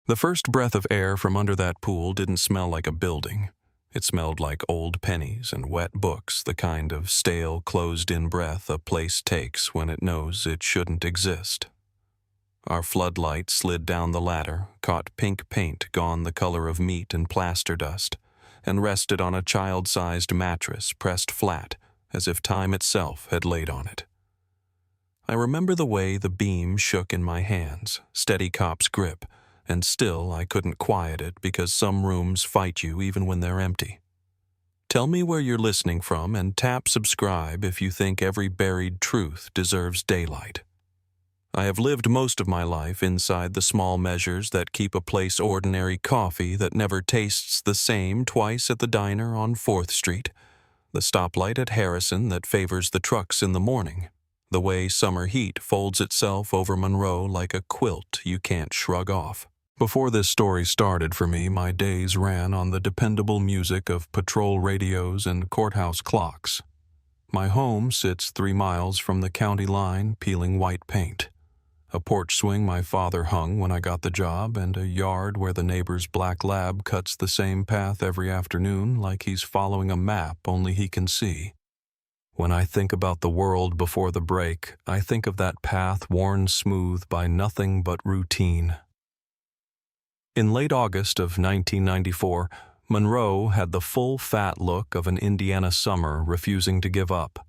The first breath of air from under that pool didn't smell like a building. It smelled like old pennies and wet books, the kind of stale, closed-in breath a place takes when it knows it shouldn't exist. Our floodlight slid down the ladder, caught pink paint gone the color of meat and plaster dust, and rested on a child-sized mattress pressed flat, as if time itself had laid on it. I remember the way the beam shook in my hands, steady cop's grip, and still I couldn't quiet it because some rooms fight you even when they're empty. Tell me where you're listening from and tap subscribe if you think every buried truth deserves daylight. I have lived most of my life inside the small measures that keep a place ordinary coffee that never tastes the same twice at the diner on 4th Street, the stoplight at Harrison that favors the trucks in the morning, the way summer heat folds itself over Monroe like a quilt you can't shrug off. Before this story started for me, my days ran on the dependable music of patrol radios and courthouse clocks. My home sits 3 miles from the county line peeling white paint. A porch swing my father hung when I got the job, and a yard where the neighbor's black lab cuts the same path every afternoon like he's following a map only he can see. When I think about the world before the break, I think of that path worn smooth by nothing but routine. In late August of 1994, Monroe had the full fat look of an Indiana summer refusing to give up.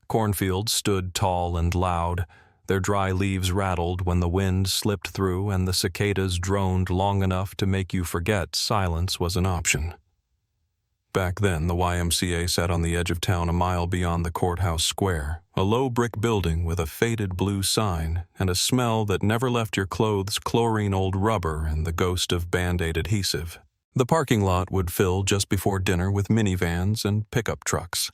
Cornfields stood tall and loud. Their dry leaves rattled when the wind slipped through and the cicadas droned long enough to make you forget silence was an option. Back then, the YMCA sat on the edge of town a mile beyond the courthouse square, a low brick building with a faded blue sign and a smell that never left your clothes chlorine old rubber and the ghost of Band-Aid adhesive. The parking lot would fill just before dinner with minivans and pickup trucks.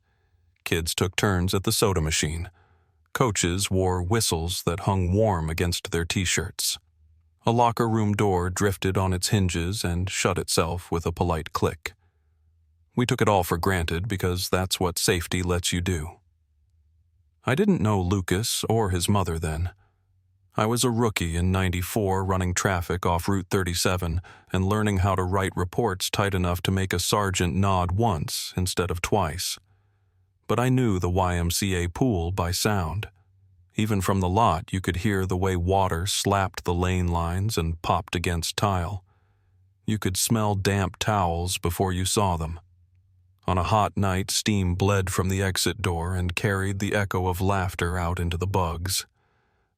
Kids took turns at the soda machine. Coaches wore whistles that hung warm against their t-shirts. A locker room door drifted on its hinges and shut itself with a polite click. We took it all for granted because that's what safety lets you do. I didn't know Lucas or his mother then. I was a rookie in '94 running traffic off Route 37 and learning how to write reports tight enough to make a sergeant nod once instead of twice. But I knew the YMCA pool by sound. Even from the lot, you could hear the way water slapped the lane lines and popped against tile. You could smell damp towels before you saw them. On a hot night, steam bled from the exit door and carried the echo of laughter out into the bugs.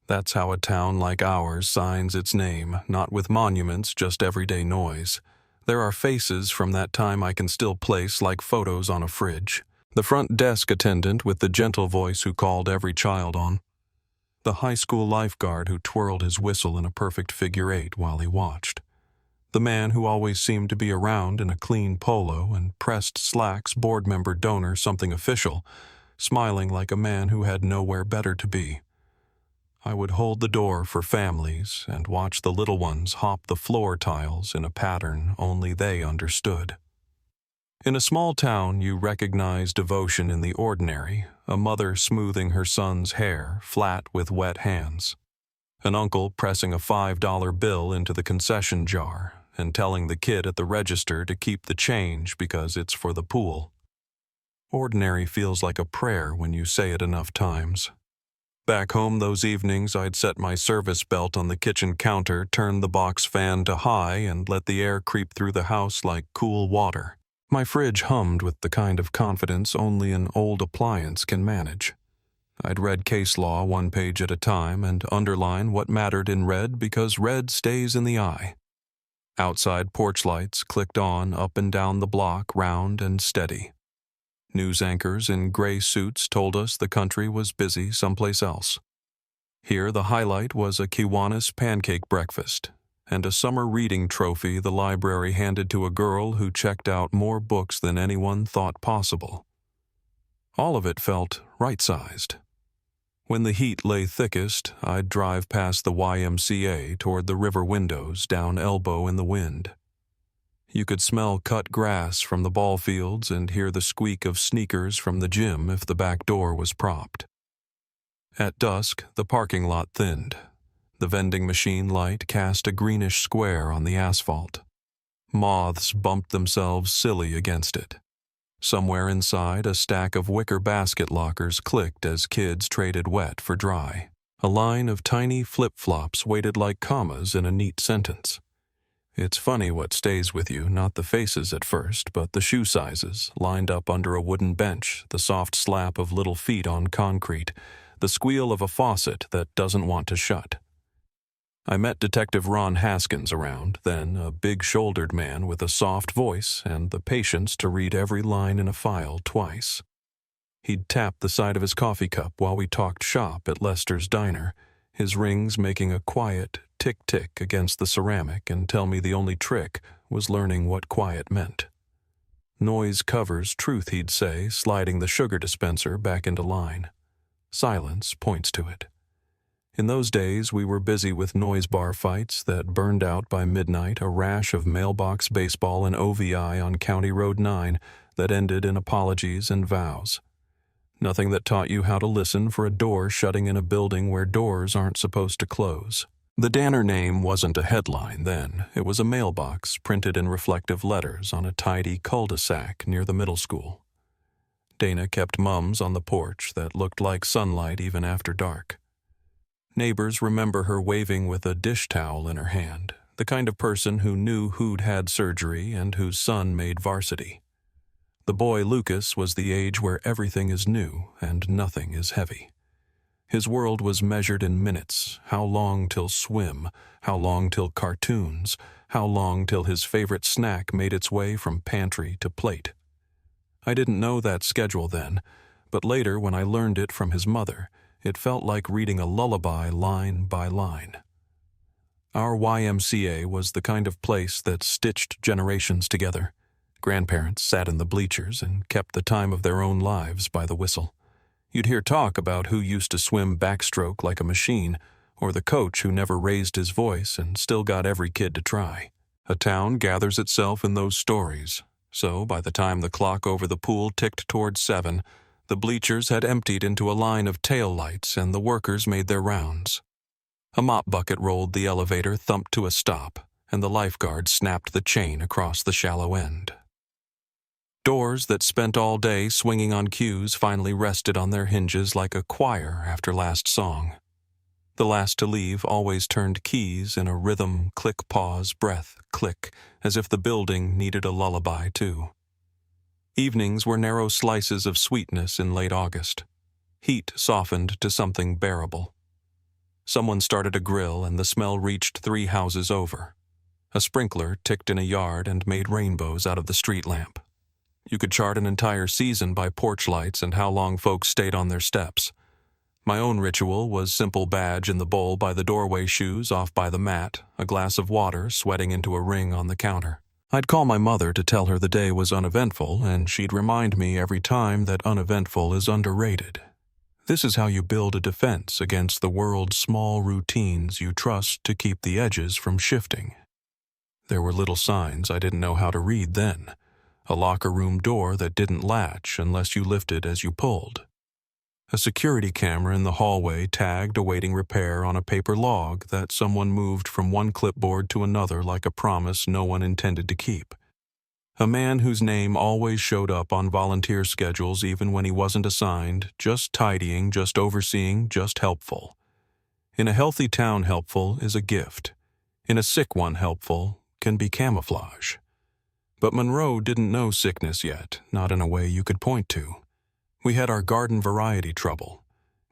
That's how a town like ours signs its name, not with monuments, just everyday noise. There are faces from that time I can still place like photos on a fridge. The front desk attendant with the gentle voice who called every child on. The high school lifeguard who twirled his whistle in a perfect figure 8 while he watched. The man who always seemed to be around in a clean polo and pressed slacks board member donor something official, smiling like a man who had nowhere better to be. I would hold the door for families and watch the little ones hop the floor tiles in a pattern only they understood. In a small town, you recognize devotion in the ordinary, a mother smoothing her son's hair flat with wet hands, an uncle pressing a $5 bill into the concession jar and telling the kid at the register to keep the change because it's for the pool. Ordinary feels like a prayer when you say it enough times. Back home those evenings, I'd set my service belt on the kitchen counter, turn the box fan to high, and let the air creep through the house like cool water. My fridge hummed with the kind of confidence only an old appliance can manage. I'd read case law 1 page at a time and underline what mattered in red because red stays in the eye. Outside porch lights clicked on up and down the block, round and steady. News anchors in gray suits told us the country was busy someplace else. Here the highlight was a Kiwanis pancake breakfast and a summer reading trophy the library handed to a girl who checked out more books than anyone thought possible. All of it felt right-sized. When the heat lay thickest, I'd drive past the YMCA toward the river windows down Elbow in the wind. You could smell cut grass from the ball fields and hear the squeak of sneakers from the gym if the back door was propped. At dusk, the parking lot thinned. The vending machine light cast a greenish square on the asphalt. Moths bumped themselves silly against it. Somewhere inside, a stack of wicker basket lockers clicked as kids traded wet for dry. A line of tiny flip-flops waited like commas in a neat sentence. It's funny what stays with you, not the faces at first, but the shoe sizes, lined up under a wooden bench, the soft slap of little feet on concrete, the squeal of a faucet that doesn't want to shut. I met Detective Ron Haskins around, then a big-shouldered man with a soft voice and the patience to read every line in a file twice. He'd tap the side of his coffee cup while we talked shop at Lester's Diner, his rings making a quiet tick-tick against the ceramic, and tell me the only trick was learning what quiet meant. Noise covers truth, he'd say, sliding the sugar dispenser back into line. Silence points to it. In those days, we were busy with noise bar fights that burned out by midnight a rash of mailbox baseball and OVI on County Road 9 that ended in apologies and vows. Nothing that taught you how to listen for a door shutting in a building where doors aren't supposed to close. The Danner name wasn't a headline then. It was a mailbox printed in reflective letters on a tidy cul-de-sac near the middle school. Dana kept mums on the porch that looked like sunlight even after dark. Neighbors remember her waving with a dish towel in her hand, the kind of person who knew who'd had surgery and whose son made varsity. The boy Lucas was the age where everything is new and nothing is heavy. His world was measured in minutes, how long till swim, how long till cartoons, how long till his favorite snack made its way from pantry to plate. I didn't know that schedule then, but later when I learned it from his mother, it felt like reading a lullaby line by line. Our YMCA was the kind of place that stitched generations together. Grandparents sat in the bleachers and kept the time of their own lives by the whistle. You'd hear talk about who used to swim backstroke like a machine, or the coach who never raised his voice and still got every kid to try. A town gathers itself in those stories, so by the time the clock over the pool ticked toward 7, the bleachers had emptied into a line of taillights and the workers made their rounds. A mop bucket rolled the elevator, thumped to a stop, and the lifeguard snapped the chain across the shallow end. Doors that spent all day swinging on cues finally rested on their hinges like a choir after last song. The last to leave always turned keys in a rhythm, click, pause, breath, click, as if the building needed a lullaby too. Evenings were narrow slices of sweetness in late August. Heat softened to something bearable. Someone started a grill and the smell reached 3 houses over. A sprinkler ticked in a yard and made rainbows out of the street lamp. You could chart an entire season by porch lights and how long folks stayed on their steps. My own ritual was simple badge in the bowl by the doorway, shoes off by the mat, a glass of water sweating into a ring on the counter. I'd call my mother to tell her the day was uneventful, and she'd remind me every time that uneventful is underrated. This is how you build a defense against the world's small routines you trust to keep the edges from shifting. There were little signs I didn't know how to read then. A locker room door that didn't latch unless you lifted as you pulled. A security camera in the hallway tagged awaiting repair on a paper log that someone moved from one clipboard to another like a promise no one intended to keep. A man whose name always showed up on volunteer schedules even when he wasn't assigned, just tidying, just overseeing, just helpful. In a healthy town, helpful is a gift. In a sick one, helpful can be camouflage. But Monroe didn't know sickness yet, not in a way you could point to. We had our garden variety trouble.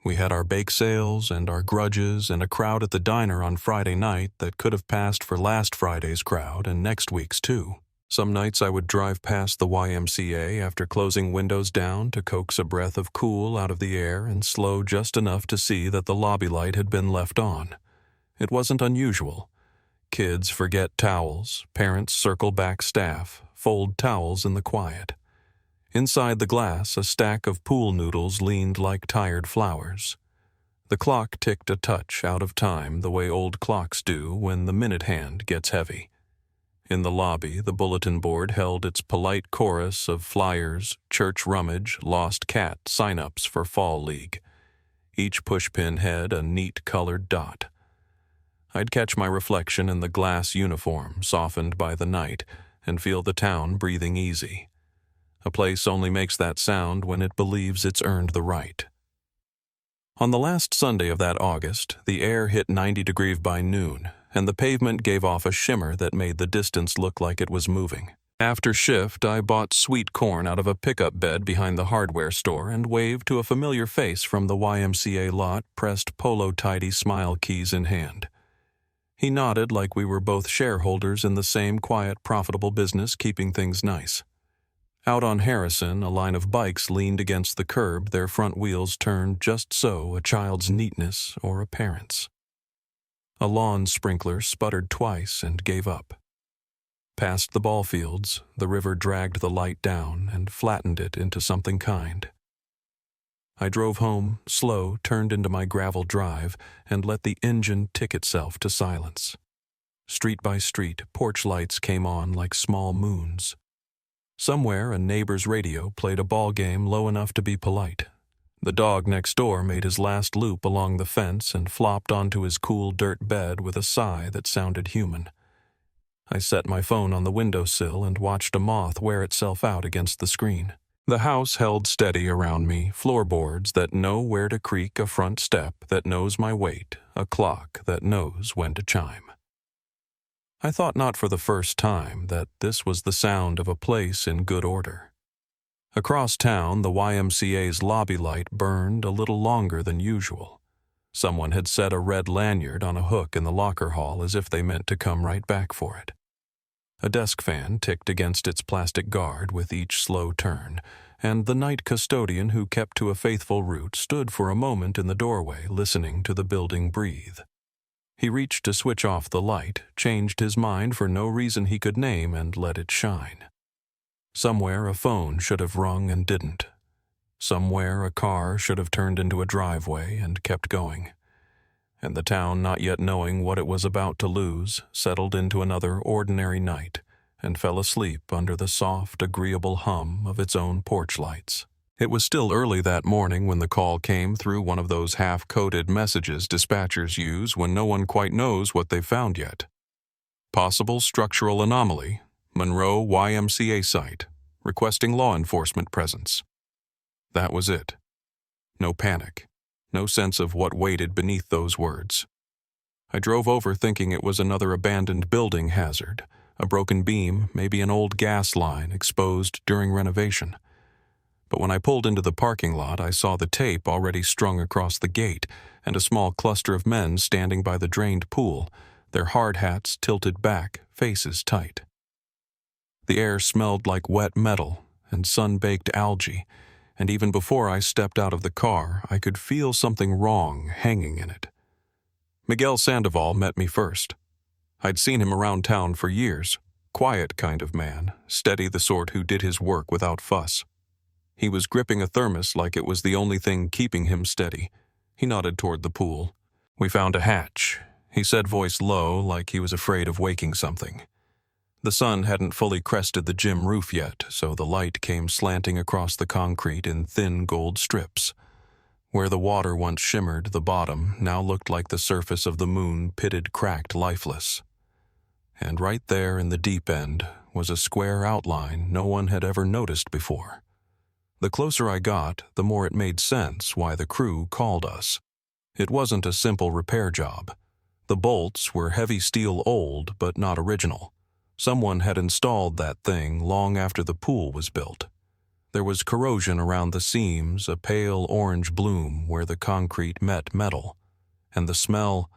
We had our bake sales and our grudges and a crowd at the diner on Friday night that could have passed for last Friday's crowd and next week's too. Some nights I would drive past the YMCA after closing windows down to coax a breath of cool out of the air and slow just enough to see that the lobby light had been left on. It wasn't unusual. Kids forget towels, parents circle back staff, fold towels in the quiet. Inside the glass, a stack of pool noodles leaned like tired flowers. The clock ticked a touch out of time the way old clocks do when the minute hand gets heavy. In the lobby, the bulletin board held its polite chorus of flyers, church rummage, lost cat sign-ups for Fall League. Each pushpin had a neat colored dot. I'd catch my reflection in the glass uniform softened by the night and feel the town breathing easy. A place only makes that sound when it believes it's earned the right. On the last Sunday of that August, the air hit 90 degrees by noon, and the pavement gave off a shimmer that made the distance look like it was moving. After shift, I bought sweet corn out of a pickup bed behind the hardware store and waved to a familiar face from the YMCA lot, pressed polo-tidy smile keys in hand. He nodded like we were both shareholders in the same quiet, profitable business keeping things nice. Out on Harrison, a line of bikes leaned against the curb, their front wheels turned just so a child's neatness or a parent's. A lawn sprinkler sputtered twice and gave up. Past the ball fields, the river dragged the light down and flattened it into something kind. I drove home, slow, turned into my gravel drive, and let the engine tick itself to silence. Street by street, porch lights came on like small moons. Somewhere, a neighbor's radio played a ball game low enough to be polite. The dog next door made his last loop along the fence and flopped onto his cool dirt bed with a sigh that sounded human. I set my phone on the windowsill and watched a moth wear itself out against the screen. The house held steady around me, floorboards that know where to creak, a front step that knows my weight, a clock that knows when to chime. I thought not for the first time that this was the sound of a place in good order. Across town, the YMCA's lobby light burned a little longer than usual. Someone had set a red lanyard on a hook in the locker hall as if they meant to come right back for it. A desk fan ticked against its plastic guard with each slow turn, and the night custodian who kept to a faithful route stood for a moment in the doorway listening to the building breathe. He reached to switch off the light, changed his mind for no reason he could name, and let it shine. Somewhere a phone should have rung and didn't. Somewhere a car should have turned into a driveway and kept going. And the town, not yet knowing what it was about to lose, settled into another ordinary night and fell asleep under the soft, agreeable hum of its own porch lights. It was still early that morning when the call came through one of those half-coded messages dispatchers use when no one quite knows what they've found yet. Possible structural anomaly, Monroe YMCA site, requesting law enforcement presence. That was it. No panic. No sense of what waited beneath those words. I drove over thinking it was another abandoned building hazard, a broken beam, maybe an old gas line exposed during renovation. But when I pulled into the parking lot, I saw the tape already strung across the gate and a small cluster of men standing by the drained pool, their hard hats tilted back, faces tight. The air smelled like wet metal and sun-baked algae, and even before I stepped out of the car, I could feel something wrong hanging in it. Miguel Sandoval met me first. I'd seen him around town for years, quiet kind of man, steady the sort who did his work without fuss. He was gripping a thermos like it was the only thing keeping him steady. He nodded toward the pool. We found a hatch. He said, voice low, like he was afraid of waking something. The sun hadn't fully crested the gym roof yet, so the light came slanting across the concrete in thin gold strips. Where the water once shimmered, the bottom now looked like the surface of the moon, pitted, cracked, lifeless. And right there in the deep end was a square outline no one had ever noticed before. The closer I got, the more it made sense why the crew called us. It wasn't a simple repair job. The bolts were heavy steel old, but not original. Someone had installed that thing long after the pool was built. There was corrosion around the seams, a pale orange bloom where the concrete met metal. And the smell,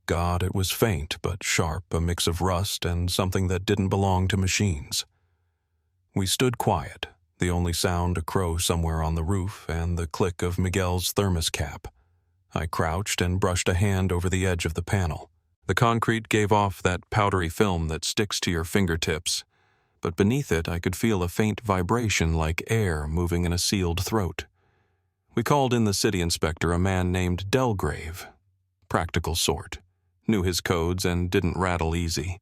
God, it was faint but sharp, a mix of rust and something that didn't belong to machines. We stood quiet, the only sound a crow somewhere on the roof and the click of Miguel's thermos cap. I crouched and brushed a hand over the edge of the panel. The concrete gave off that powdery film that sticks to your fingertips, but beneath it I could feel a faint vibration like air moving in a sealed throat. We called in the city inspector, a man named Delgrave. Practical sort. Knew his codes and didn't rattle easy.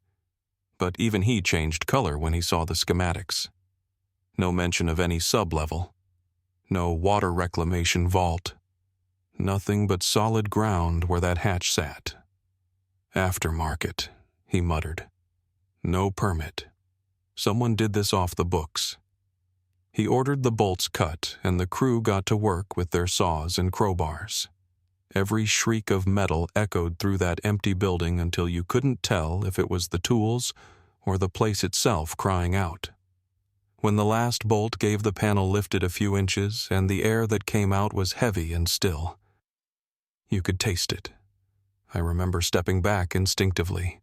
But even he changed color when he saw the schematics. No mention of any sub-level. No water reclamation vault. Nothing but solid ground where that hatch sat. Aftermarket, he muttered. No permit. Someone did this off the books. He ordered the bolts cut, and the crew got to work with their saws and crowbars. Every shriek of metal echoed through that empty building until you couldn't tell if it was the tools or the place itself crying out. When the last bolt gave, the panel lifted a few inches, and the air that came out was heavy and still. You could taste it. I remember stepping back instinctively.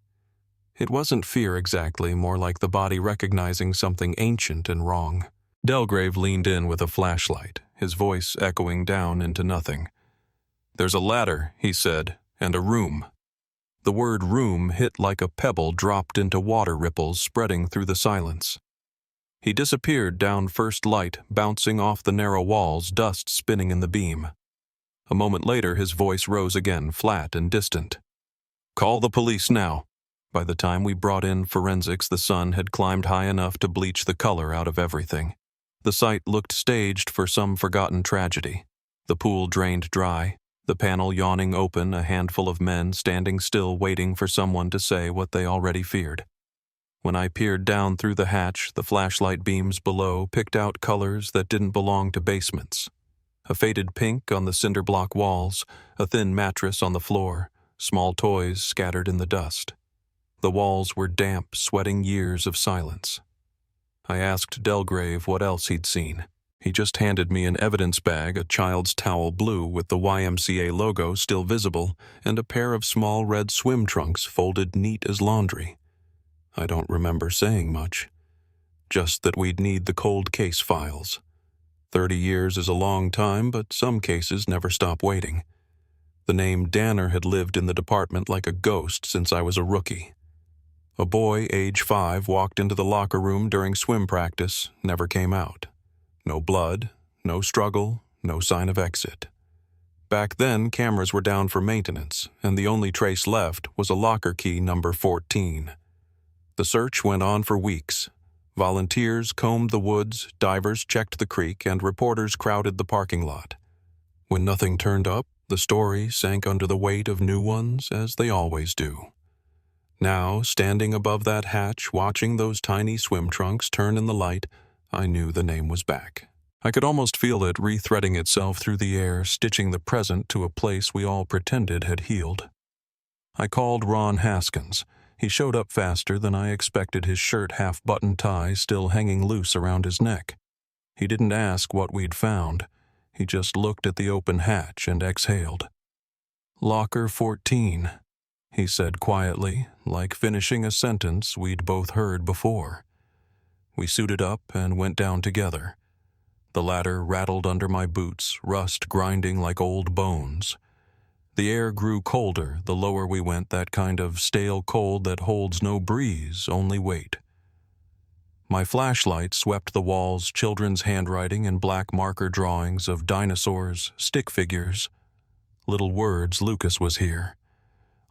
It wasn't fear exactly, more like the body recognizing something ancient and wrong. Delgrave leaned in with a flashlight, his voice echoing down into nothing. There's a ladder, he said, and a room. The word room hit like a pebble dropped into water ripples spreading through the silence. He disappeared down first light, bouncing off the narrow walls, dust spinning in the beam. A moment later, his voice rose again, flat and distant. Call the police now. By the time we brought in forensics, the sun had climbed high enough to bleach the color out of everything. The site looked staged for some forgotten tragedy. The pool drained dry, the panel yawning open, a handful of men standing still waiting for someone to say what they already feared. When I peered down through the hatch, the flashlight beams below picked out colors that didn't belong to basements. A faded pink on the cinder block walls, a thin mattress on the floor, small toys scattered in the dust. The walls were damp, sweating years of silence. I asked Delgrave what else he'd seen. He just handed me an evidence bag, a child's towel blue with the YMCA logo still visible, and a pair of small red swim trunks folded neat as laundry. I don't remember saying much. Just that we'd need the cold case files. 30 years is a long time, but some cases never stop waiting. The name Danner had lived in the department like a ghost since I was a rookie. A boy, age 5, walked into the locker room during swim practice, never came out. No blood, no struggle, no sign of exit. Back then, cameras were down for maintenance, and the only trace left was a locker key number 14. The search went on for weeks. Volunteers combed the woods, divers checked the creek, and reporters crowded the parking lot. When nothing turned up, the story sank under the weight of new ones, as they always do. Now, standing above that hatch, watching those tiny swim trunks turn in the light, I knew the name was back. I could almost feel it rethreading itself through the air, stitching the present to a place we all pretended had healed. I called Ron Haskins. He showed up faster than I expected, his shirt half-button tie still hanging loose around his neck. He didn't ask what we'd found. He just looked at the open hatch and exhaled. Locker 14, he said quietly, like finishing a sentence we'd both heard before. We suited up and went down together. The ladder rattled under my boots, rust grinding like old bones. The air grew colder the lower we went, that kind of stale cold that holds no breeze, only weight. My flashlight swept the walls, children's handwriting and black marker drawings of dinosaurs, stick figures. Little words, Lucas was here.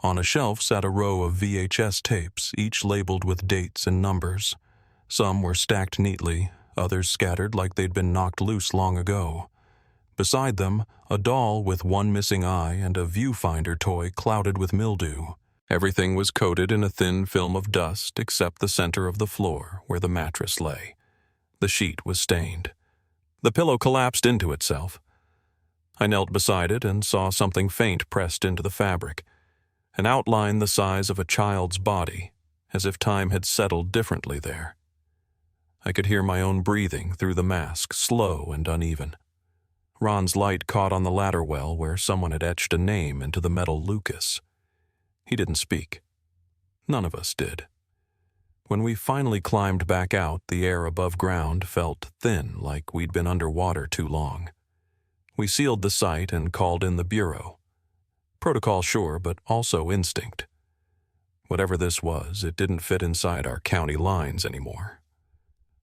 On a shelf sat a row of VHS tapes, each labeled with dates and numbers. Some were stacked neatly, others scattered like they'd been knocked loose long ago. Beside them, a doll with one missing eye and a viewfinder toy clouded with mildew. Everything was coated in a thin film of dust except the center of the floor where the mattress lay. The sheet was stained. The pillow collapsed into itself. I knelt beside it and saw something faint pressed into the fabric, an outline the size of a child's body, as if time had settled differently there. I could hear my own breathing through the mask, slow and uneven. Ron's light caught on the ladder well where someone had etched a name into the metal Lucas. He didn't speak. None of us did. When we finally climbed back out, the air above ground felt thin, like we'd been underwater too long. We sealed the site and called in the bureau. Protocol, sure, but also instinct. Whatever this was, it didn't fit inside our county lines anymore.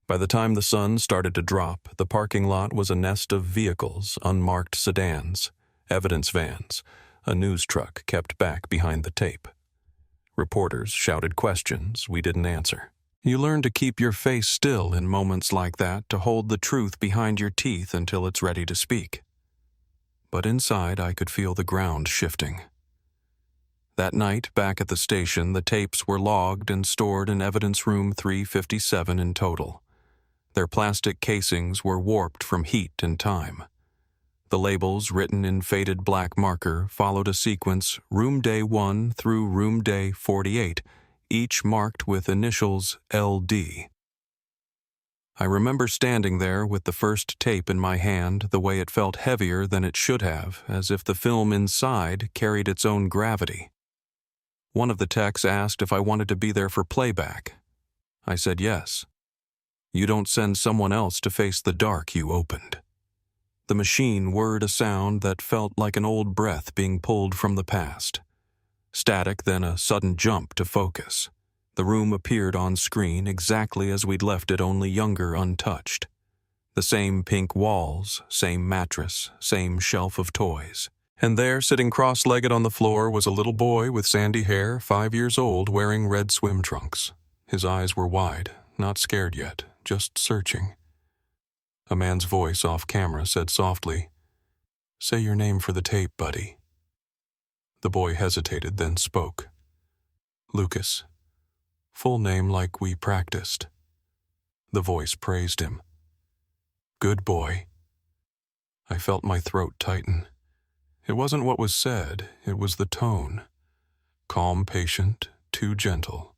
By the time the sun started to drop, the parking lot was a nest of vehicles, unmarked sedans, evidence vans, a news truck kept back behind the tape. Reporters shouted questions we didn't answer. You learn to keep your face still in moments like that, to hold the truth behind your teeth until it's ready to speak. But inside I could feel the ground shifting. That night, back at the station, the tapes were logged and stored in evidence room 357 in total. Their plastic casings were warped from heat and time. The labels, written in faded black marker, followed a sequence room day 1 through room day 48, each marked with initials LD. I remember standing there with the first tape in my hand, the way it felt heavier than it should have, as if the film inside carried its own gravity. One of the techs asked if I wanted to be there for playback. I said yes. You don't send someone else to face the dark you opened. The machine whirred a sound that felt like an old breath being pulled from the past. Static, then a sudden jump to focus. The room appeared on screen exactly as we'd left it, only younger, untouched. The same pink walls, same mattress, same shelf of toys. And there, sitting cross-legged on the floor, was a little boy with sandy hair, 5 years old, wearing red swim trunks. His eyes were wide, not scared yet, just searching. A man's voice off camera said softly, "Say your name for the tape, buddy." The boy hesitated, then spoke. "Lucas. Full name like we practiced." The voice praised him. "Good boy." I felt my throat tighten. It wasn't what was said, it was the tone. Calm, patient, too gentle.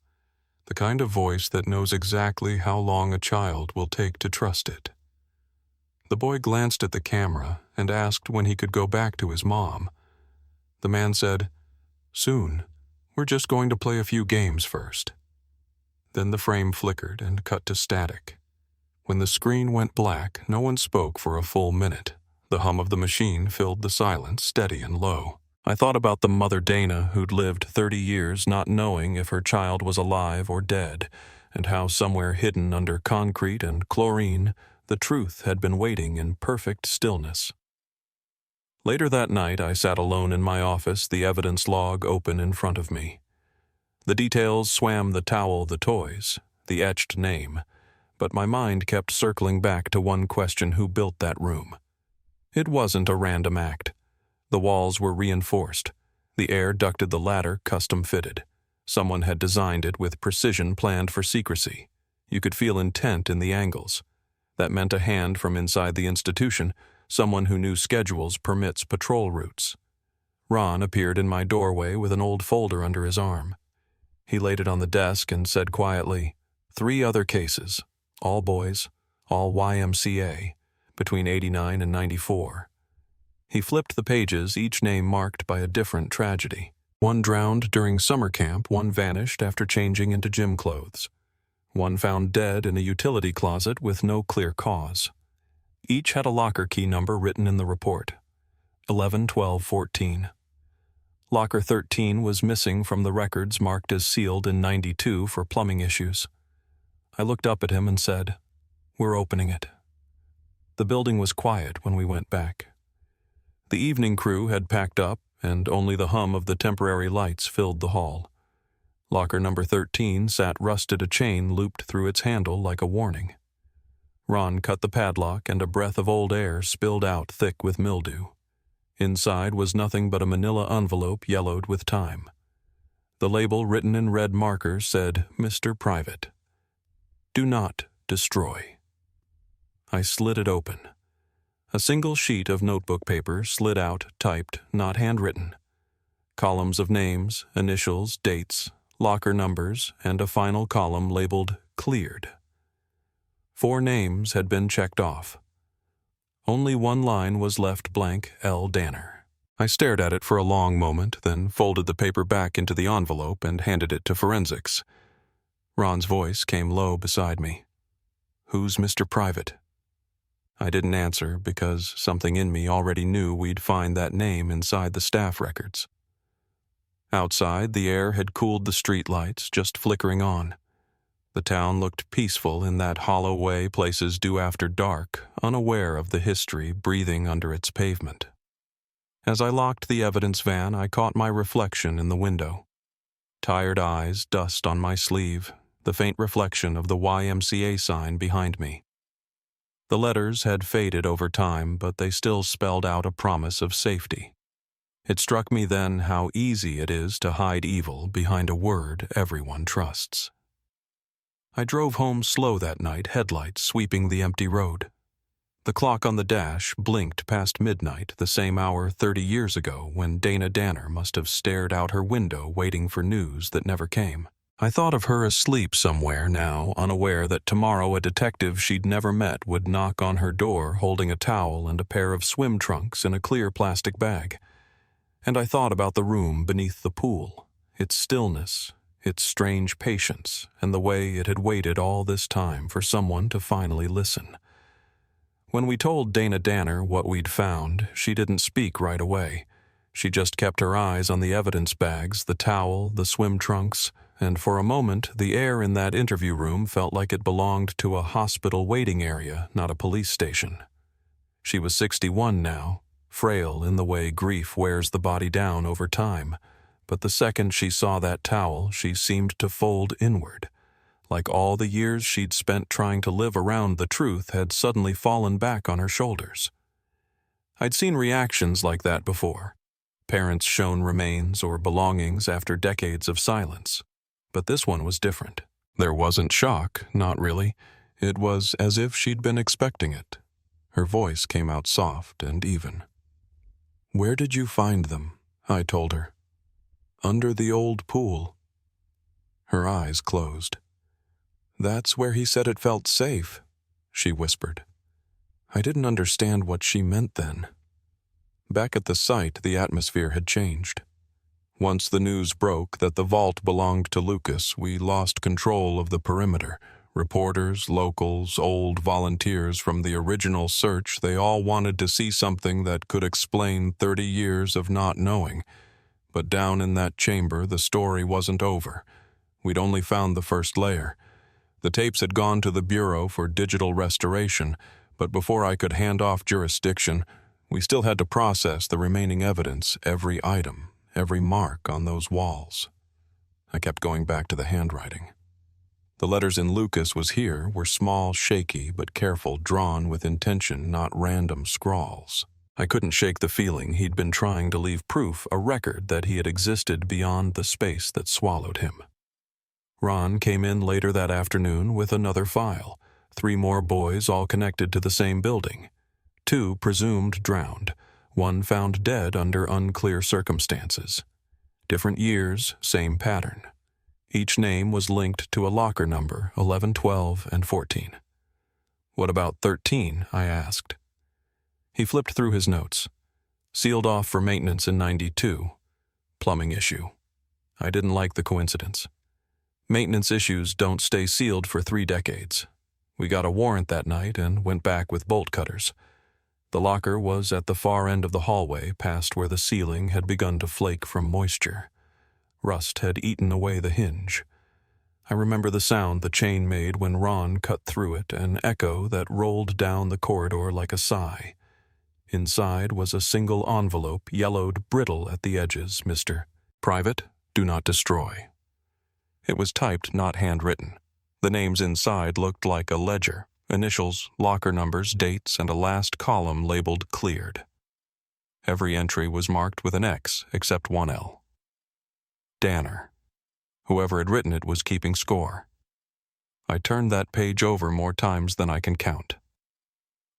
The kind of voice that knows exactly how long a child will take to trust it. The boy glanced at the camera and asked when he could go back to his mom. The man said, "Soon. We're just going to play a few games first." Then the frame flickered and cut to static. When the screen went black, no one spoke for a full minute. The hum of the machine filled the silence, steady and low. I thought about the mother Dana who'd lived 30 years not knowing if her child was alive or dead, and how somewhere hidden under concrete and chlorine, the truth had been waiting in perfect stillness. Later that night, I sat alone in my office, the evidence log open in front of me. The details swam the towel, the toys, the etched name, but my mind kept circling back to one question: who built that room? It wasn't a random act. The walls were reinforced. The air ducted the ladder, custom-fitted. Someone had designed it with precision planned for secrecy. You could feel intent in the angles. That meant a hand from inside the institution, someone who knew schedules, permits, patrol routes. Ron appeared in my doorway with an old folder under his arm. He laid it on the desk and said quietly, 3 other cases, all boys, all YMCA, between 89 and 94. He flipped the pages, each name marked by a different tragedy. One drowned during summer camp, one vanished after changing into gym clothes. One found dead in a utility closet with no clear cause. Each had a locker key number written in the report, 11, 12, 14. Locker 13 was missing from the records marked as sealed in 92 for plumbing issues. I looked up at him and said, "We're opening it." The building was quiet when we went back. The evening crew had packed up, and only the hum of the temporary lights filled the hall. Locker number 13 sat rusted, a chain looped through its handle like a warning. Ron cut the padlock, and a breath of old air spilled out thick with mildew. Inside was nothing but a manila envelope yellowed with time. The label, written in red marker, said, "Mr. Private. Do not destroy." I slid it open. A single sheet of notebook paper slid out, typed, not handwritten. Columns of names, initials, dates, locker numbers, and a final column labeled "Cleared." 4 names had been checked off. Only one line was left blank: L. Danner. I stared at it for a long moment, then folded the paper back into the envelope and handed it to forensics. Ron's voice came low beside me. "Who's Mr. Private?" I didn't answer because something in me already knew we'd find that name inside the staff records. Outside, the air had cooled the street lights, just flickering on. The town looked peaceful in that hollow way places do after dark, unaware of the history breathing under its pavement. As I locked the evidence van, I caught my reflection in the window. Tired eyes, dust on my sleeve, the faint reflection of the YMCA sign behind me. The letters had faded over time, but they still spelled out a promise of safety. It struck me then how easy it is to hide evil behind a word everyone trusts. I drove home slow that night, headlights sweeping the empty road. The clock on the dash blinked past midnight, the same hour 30 years ago when Dana Danner must have stared out her window waiting for news that never came. I thought of her asleep somewhere now, unaware that tomorrow a detective she'd never met would knock on her door holding a towel and a pair of swim trunks in a clear plastic bag. And I thought about the room beneath the pool, its stillness, its strange patience, and the way it had waited all this time for someone to finally listen. When we told Dana Danner what we'd found, she didn't speak right away. She just kept her eyes on the evidence bags, the towel, the swim trunks, and for a moment the air in that interview room felt like it belonged to a hospital waiting area, not a police station. She was 61 now, frail in the way grief wears the body down over time, but the second she saw that towel, she seemed to fold inward. Like all the years she'd spent trying to live around the truth had suddenly fallen back on her shoulders. I'd seen reactions like that before. Parents shown remains or belongings after decades of silence. But this one was different. There wasn't shock, not really. It was as if she'd been expecting it. Her voice came out soft and even. "Where did you find them?" I told her. "Under the old pool." Her eyes closed. "That's where he said it felt safe," she whispered. I didn't understand what she meant then. Back at the site, the atmosphere had changed. Once the news broke that the vault belonged to Lucas, we lost control of the perimeter. Reporters, locals, old volunteers from the original search, they all wanted to see something that could explain 30 years of not knowing. But down in that chamber, the story wasn't over. We'd only found the first layer. The tapes had gone to the Bureau for digital restoration, but before I could hand off jurisdiction, we still had to process the remaining evidence, every item, every mark on those walls. I kept going back to the handwriting. The letters in Lucas was here were small, shaky, but careful, drawn with intention, not random scrawls. I couldn't shake the feeling he'd been trying to leave proof, a record that he had existed beyond the space that swallowed him. Ron came in later that afternoon with another file. 3 more boys all connected to the same building. 2 presumed drowned. 1 found dead under unclear circumstances. Different years, same pattern. Each name was linked to a locker number, 11, 12, and 14. "What about 13?" I asked. He flipped through his notes. "Sealed off for maintenance in 92. Plumbing issue." I didn't like the coincidence. Maintenance issues don't stay sealed for 3 decades. We got a warrant that night and went back with bolt cutters. The locker was at the far end of the hallway, past where the ceiling had begun to flake from moisture. Rust had eaten away the hinge. I remember the sound the chain made when Ron cut through it, an echo that rolled down the corridor like a sigh. Inside was a single envelope, yellowed, brittle at the edges, Mr. Private, do not destroy. It was typed, not handwritten. The names inside looked like a ledger, initials, locker numbers, dates, and a last column labeled cleared. Every entry was marked with an X, except one L. Danner. Whoever had written it was keeping score. I turned that page over more times than I can count.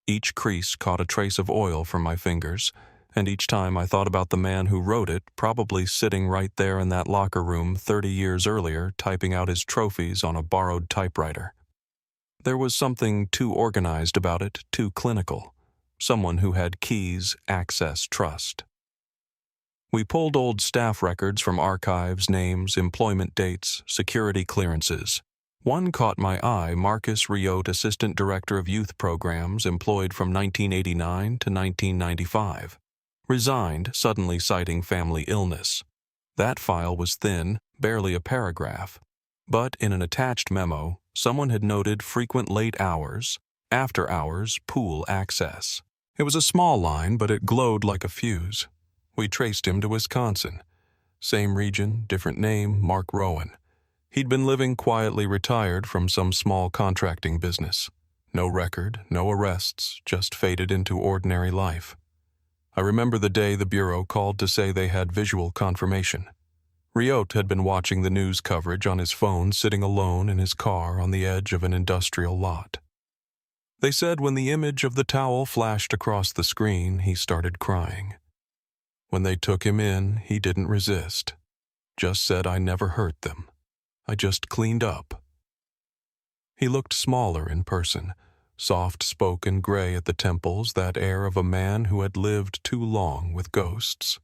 Each crease caught a trace of oil from my fingers, and each time I thought about the man who wrote it, probably sitting right there in that locker room 30 years earlier, typing out his trophies on a borrowed typewriter. There was something too organized about it, too clinical. Someone who had keys, access, trust. We pulled old staff records from archives, names, employment dates, security clearances. One caught my eye, Marcus Riot, Assistant Director of Youth Programs, employed from 1989 to 1995. Resigned, suddenly citing family illness. That file was thin, barely a paragraph. But in an attached memo, someone had noted frequent late hours, after hours, pool access. It was a small line, but it glowed like a fuse. We traced him to Wisconsin. Same region, different name, Mark Rowan. He'd been living quietly retired from some small contracting business. No record, no arrests, just faded into ordinary life. I remember the day the Bureau called to say they had visual confirmation. Riot had been watching the news coverage on his phone, sitting alone in his car on the edge of an industrial lot. They said when the image of the towel flashed across the screen, he started crying. When they took him in, he didn't resist. Just said, "I never hurt them. I just cleaned up." He looked smaller in person, soft-spoken gray at the temples, that air of a man who had lived too long with ghosts.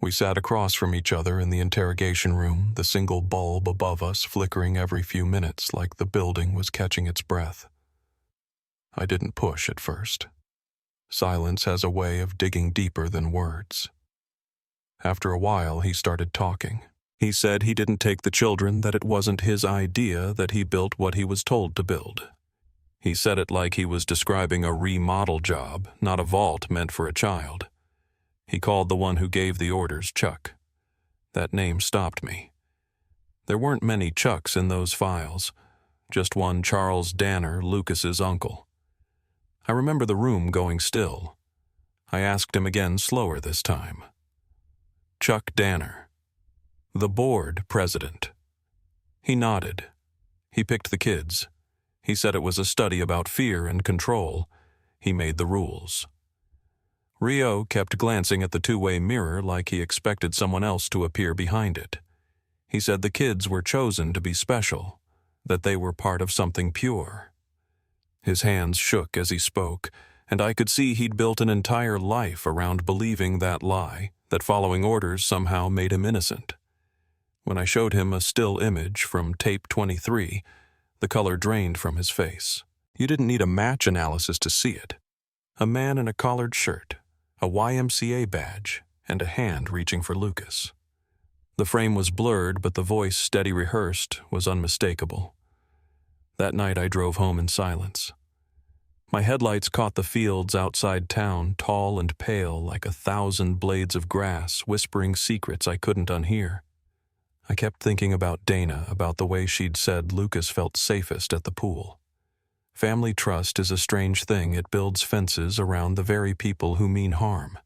We sat across from each other in the interrogation room, the single bulb above us flickering every few minutes like the building was catching its breath. I didn't push at first. Silence has a way of digging deeper than words. After a while, he started talking. He said he didn't take the children, that it wasn't his idea, that he built what he was told to build. He said it like he was describing a remodel job, not a vault meant for a child. He called the one who gave the orders Chuck. That name stopped me. There weren't many Chucks in those files, just one Charles Danner, Lucas's uncle. I remember the room going still. I asked him again, slower this time. Chuck Danner, the board president. He nodded. He picked the kids. He said it was a study about fear and control. He made the rules. Rio kept glancing at the two-way mirror like he expected someone else to appear behind it. He said the kids were chosen to be special, that they were part of something pure. His hands shook as he spoke, and I could see he'd built an entire life around believing that lie, that following orders somehow made him innocent. When I showed him a still image from tape 23, the color drained from his face. You didn't need a match analysis to see it. A man in a collared shirt, a YMCA badge, and a hand reaching for Lucas. The frame was blurred, but the voice, steady rehearsed, was unmistakable. That night I drove home in silence. My headlights caught the fields outside town, tall and pale like 1,000 blades of grass, whispering secrets I couldn't unhear. I kept thinking about Dana, about the way she'd said Lucas felt safest at the pool. Family trust is a strange thing. It builds fences around the very people who mean harm.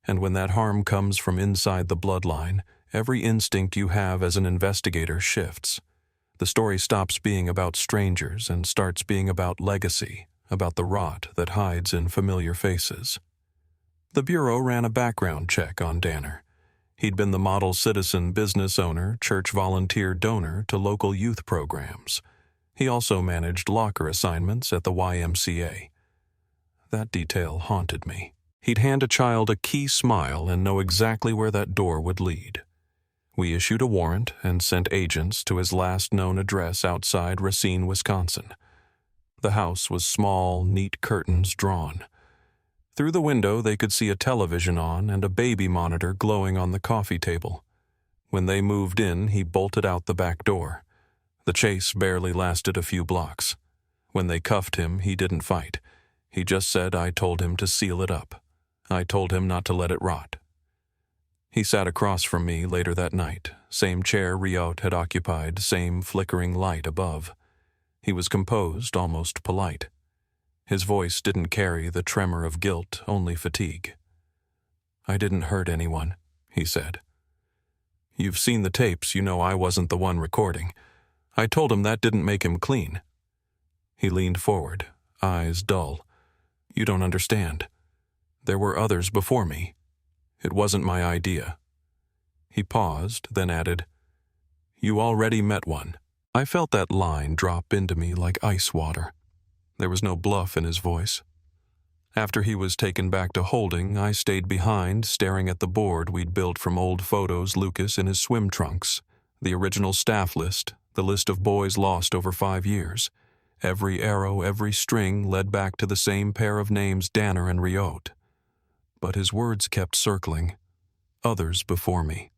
And when that harm comes from inside the bloodline, every instinct you have as an investigator shifts. The story stops being about strangers and starts being about legacy, about the rot that hides in familiar faces. The Bureau ran a background check on Danner. He'd been the model citizen, business owner, church volunteer donor to local youth programs. He also managed locker assignments at the YMCA. That detail haunted me. He'd hand a child a key smile and know exactly where that door would lead. We issued a warrant and sent agents to his last known address outside Racine, Wisconsin. The house was small, neat curtains drawn. Through the window they could see a television on and a baby monitor glowing on the coffee table. When they moved in, he bolted out the back door. The chase barely lasted a few blocks. When they cuffed him, he didn't fight. He just said, "I told him to seal it up. I told him not to let it rot." He sat across from me later that night, same chair Riot had occupied, same flickering light above. He was composed, almost polite. His voice didn't carry the tremor of guilt, only fatigue. "I didn't hurt anyone," he said. "You've seen the tapes, you know I wasn't the one recording. I told him that didn't make him clean." He leaned forward, eyes dull. "You don't understand. There were others before me. It wasn't my idea." He paused, then added, "You already met one." I felt that line drop into me like ice water. There was no bluff in his voice. After he was taken back to holding, I stayed behind, staring at the board we'd built from old photos Lucas in his swim trunks, the original staff list, the list of boys lost over 5 years. Every arrow, every string led back to the same pair of names, Danner and Riot. But his words kept circling. Others before me.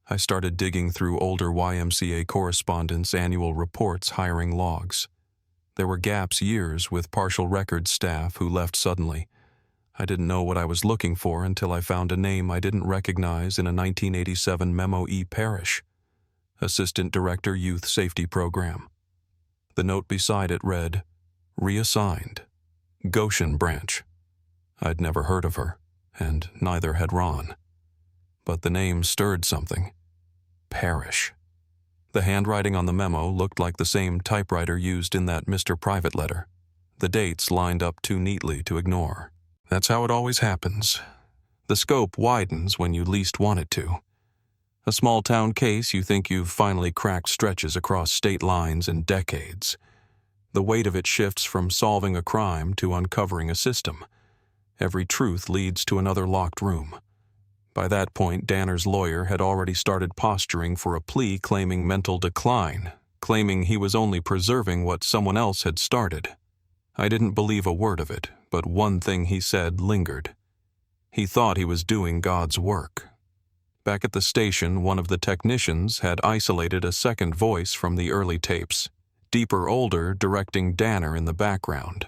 I started digging through older YMCA correspondence' annual reports, hiring logs. There were gaps, years with partial record staff who left suddenly. I didn't know what I was looking for until I found a name I didn't recognize in a 1987 Memo E. Parrish, Assistant Director, Youth Safety Program. The note beside it read, "Reassigned. Goshen Branch." I'd never heard of her. and neither had Ron. But the name stirred something. Parrish. The handwriting on the memo looked like the same typewriter used in that Mr. Private letter. The dates lined up too neatly to ignore. That's how it always happens. The scope widens when you least want it to. A small-town case you think you've finally cracked stretches across state lines in decades. The weight of it shifts from solving a crime to uncovering a system. Every truth leads to another locked room. By that point, Danner's lawyer had already started posturing for a plea claiming mental decline, claiming he was only preserving what someone else had started. I didn't believe a word of it, but one thing he said lingered. He thought he was doing God's work. Back at the station, one of the technicians had isolated a second voice from the early tapes, deeper, older, directing Danner in the background.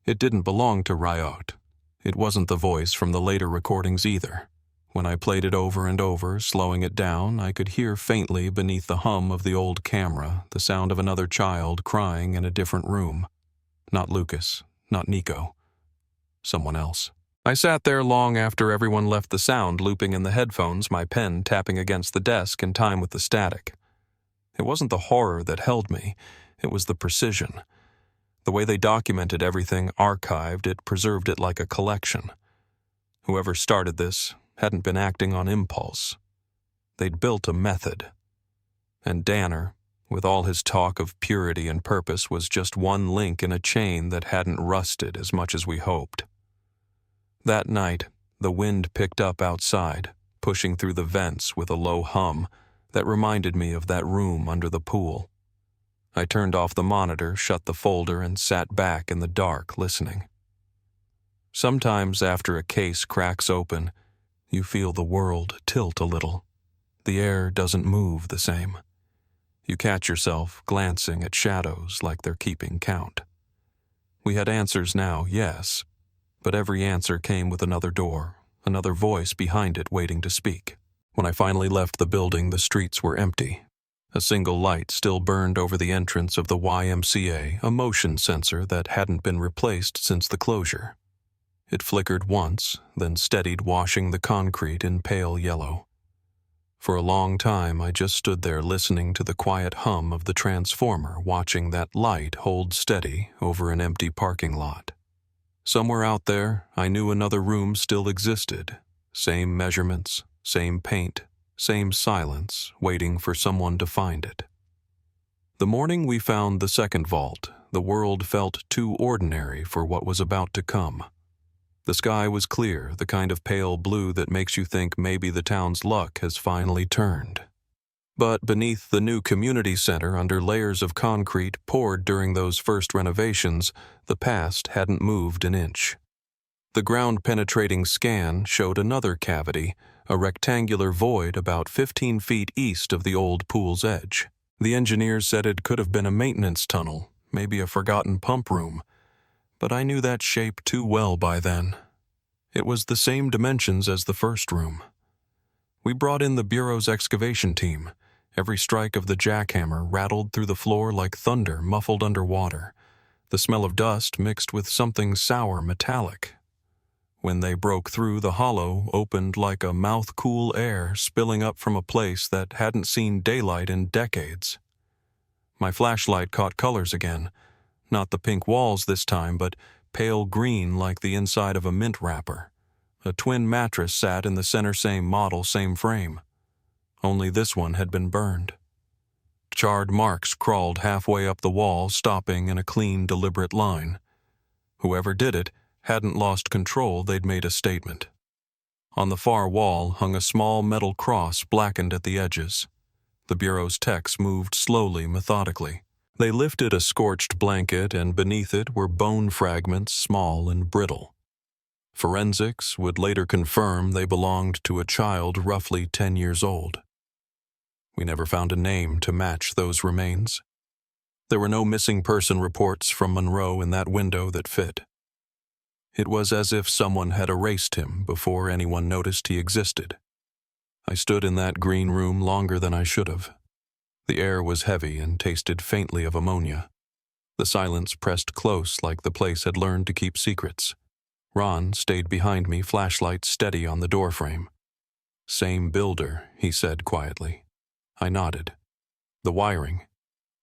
It didn't belong to Riot. It wasn't the voice from the later recordings either. When I played it over and over, slowing it down, I could hear faintly beneath the hum of the old camera the sound of another child crying in a different room. Not Lucas, not Nico. Someone else. I sat there long after everyone left, the sound looping in the headphones, my pen tapping against the desk in time with the static. It wasn't the horror that held me, it was the precision. The way they documented everything, archived it, preserved it like a collection. Whoever started this hadn't been acting on impulse. They'd built a method. And Danner, with all his talk of purity and purpose, was just one link in a chain that hadn't rusted as much as we hoped. That night, the wind picked up outside, pushing through the vents with a low hum that reminded me of that room under the pool. I turned off the monitor, shut the folder, and sat back in the dark, listening. Sometimes after a case cracks open, you feel the world tilt a little. The air doesn't move the same. You catch yourself glancing at shadows like they're keeping count. We had answers now, yes, but every answer came with another door, another voice behind it waiting to speak. When I finally left the building, the streets were empty. A single light still burned over the entrance of the YMCA, a motion sensor that hadn't been replaced since the closure. It flickered once, then steadied, washing the concrete in pale yellow. For a long time, I just stood there listening to the quiet hum of the transformer, watching that light hold steady over an empty parking lot. Somewhere out there, I knew another room still existed. Same measurements, same paint, same silence, waiting for someone to find it. The morning we found the second vault, the world felt too ordinary for what was about to come. The sky was clear, the kind of pale blue that makes you think maybe the town's luck has finally turned. But beneath the new community center, under layers of concrete poured during those first renovations, the past hadn't moved an inch. The ground-penetrating scan showed another cavity, a rectangular void about 15 feet east of the old pool's edge. The engineers said it could have been a maintenance tunnel, maybe a forgotten pump room, but I knew that shape too well by then. It was the same dimensions as the first room. We brought in the Bureau's excavation team. Every strike of the jackhammer rattled through the floor like thunder muffled underwater. The smell of dust mixed with something sour metallic. When they broke through, the hollow opened like a mouth-cool air spilling up from a place that hadn't seen daylight in decades. My flashlight caught colors again. Not the pink walls this time, but pale green like the inside of a mint wrapper. A twin mattress sat in the center, same model, same frame. Only this one had been burned. Charred marks crawled halfway up the wall, stopping in a clean, deliberate line. Whoever did it hadn't lost control. They'd made a statement. On the far wall hung a small metal cross, blackened at the edges. The Bureau's techs moved slowly, methodically. They lifted a scorched blanket, and beneath it were bone fragments, small and brittle. Forensics would later confirm they belonged to a child roughly 10 years old. We never found a name to match those remains. There were no missing person reports from Monroe in that window that fit. It was as if someone had erased him before anyone noticed he existed. I stood in that green room longer than I should have. The air was heavy and tasted faintly of ammonia. The silence pressed close like the place had learned to keep secrets. Ron stayed behind me, flashlight steady on the doorframe. "Same builder," he said quietly. I nodded. The wiring,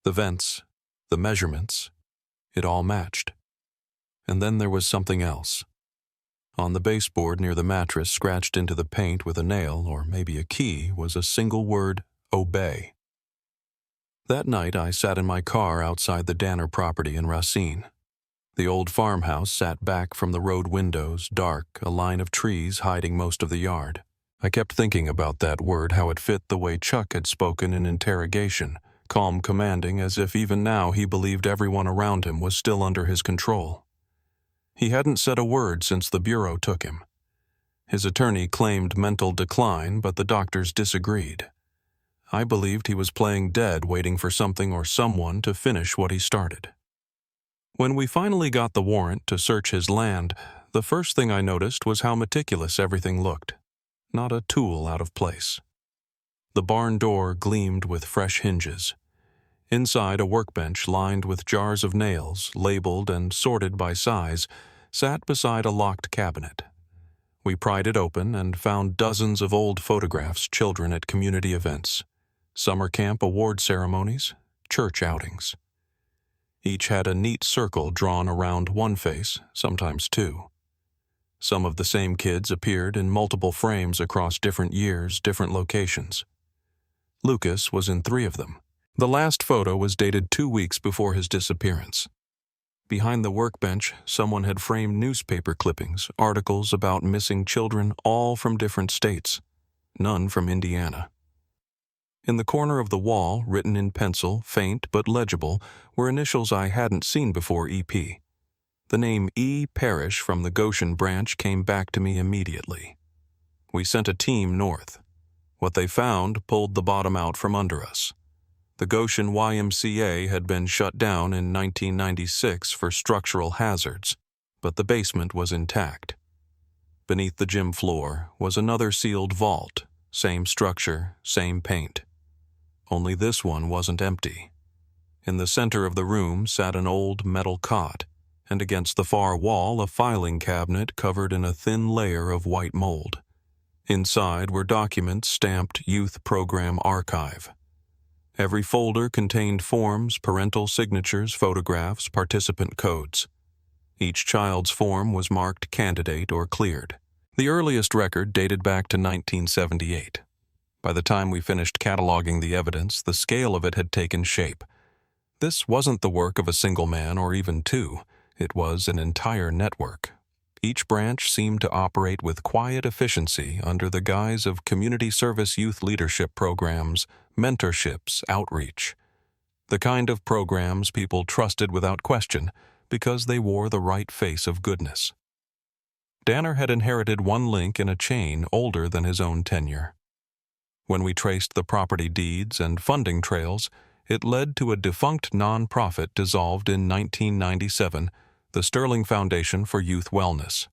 the vents, the measurements, it all matched. And then there was something else. On the baseboard near the mattress, scratched into the paint with a nail or maybe a key, was a single word, "Obey." That night I sat in my car outside the Danner property in Racine. The old farmhouse sat back from the road windows, dark, a line of trees hiding most of the yard. I kept thinking about that word, how it fit the way Chuck had spoken in interrogation, calm, commanding, as if even now he believed everyone around him was still under his control. He hadn't said a word since the bureau took him. His attorney claimed mental decline, but the doctors disagreed. I believed he was playing dead, waiting for something or someone to finish what he started. When we finally got the warrant to search his land, the first thing I noticed was how meticulous everything looked. Not a tool out of place. The barn door gleamed with fresh hinges. Inside, a workbench lined with jars of nails, labeled and sorted by size, sat beside a locked cabinet. We pried it open and found dozens of old photographs, children at community events, summer camp award ceremonies, church outings. Each had a neat circle drawn around one face, sometimes two. Some of the same kids appeared in multiple frames across different years, different locations. Lucas was in 3 of them. The last photo was dated 2 weeks before his disappearance. Behind the workbench, someone had framed newspaper clippings, articles about missing children, all from different states, none from Indiana. In the corner of the wall, written in pencil, faint but legible, were initials I hadn't seen before: EP. The name E. Parrish from the Goshen branch came back to me immediately. We sent a team north. What they found pulled the bottom out from under us. The Goshen YMCA had been shut down in 1996 for structural hazards, but the basement was intact. Beneath the gym floor was another sealed vault, same structure, same paint. Only this one wasn't empty. In the center of the room sat an old metal cot, and against the far wall a filing cabinet covered in a thin layer of white mold. Inside were documents stamped Youth Program Archive. Every folder contained forms, parental signatures, photographs, participant codes. Each child's form was marked candidate or cleared. The earliest record dated back to 1978. By the time we finished cataloging the evidence, the scale of it had taken shape. This wasn't the work of a single man or even 2. It was an entire network. Each branch seemed to operate with quiet efficiency under the guise of community service youth leadership programs, mentorships, outreach. The kind of programs people trusted without question because they wore the right face of goodness. Danner had inherited one link in a chain older than his own tenure. When we traced the property deeds and funding trails, it led to a defunct nonprofit dissolved in 1997, the Sterling Foundation for Youth Wellness.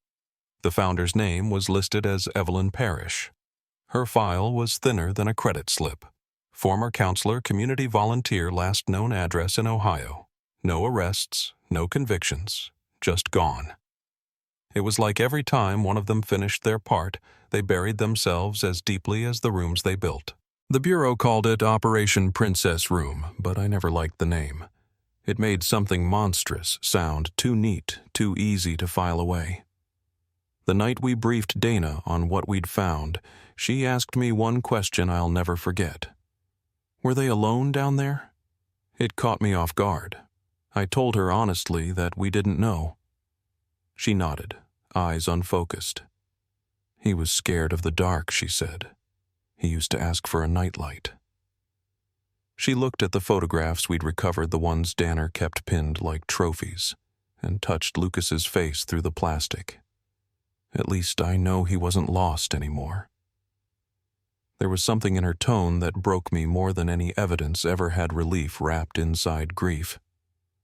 The founder's name was listed as Evelyn Parrish. Her file was thinner than a credit slip. Former counselor, community volunteer, last known address in Ohio. No arrests, no convictions, just gone. It was like every time one of them finished their part, they buried themselves as deeply as the rooms they built. The Bureau called it Operation Princess Room, but I never liked the name. It made something monstrous sound too neat, too easy to file away. The night we briefed Dana on what we'd found, she asked me one question I'll never forget. Were they alone down there? It caught me off guard. I told her honestly that we didn't know. She nodded, eyes unfocused. He was scared of the dark, she said. He used to ask for a nightlight. She looked at the photographs we'd recovered, the ones Danner kept pinned like trophies, and touched Lucas's face through the plastic. At least I know he wasn't lost anymore. There was something in her tone that broke me more than any evidence ever had relief wrapped inside grief.